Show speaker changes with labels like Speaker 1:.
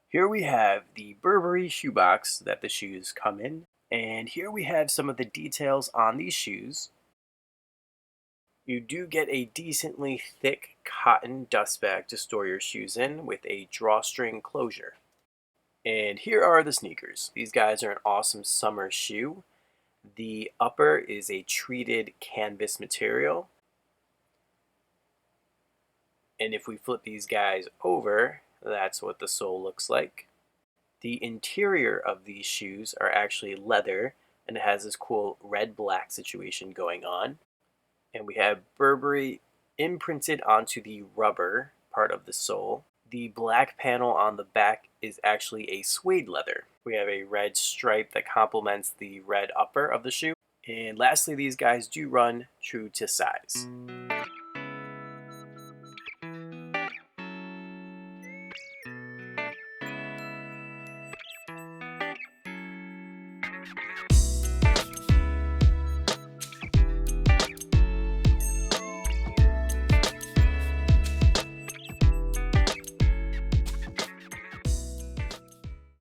Speaker 1: Here we have the Burberry shoebox that the shoes come in. And here we have some of the details on these shoes. You do get a decently thick cotton dust bag to store your shoes in with a drawstring closure. And here are the sneakers. These guys are an awesome summer shoe. The upper is a treated canvas material. And if we flip these guys over, that's what the sole looks like. The interior of these shoes are actually leather and it has this cool red-black situation going on. And we have Burberry imprinted onto the rubber part of the sole. The black panel on the back is actually a suede leather. We have a red stripe that complements the red upper of the shoe. And lastly, these guys do run true to size.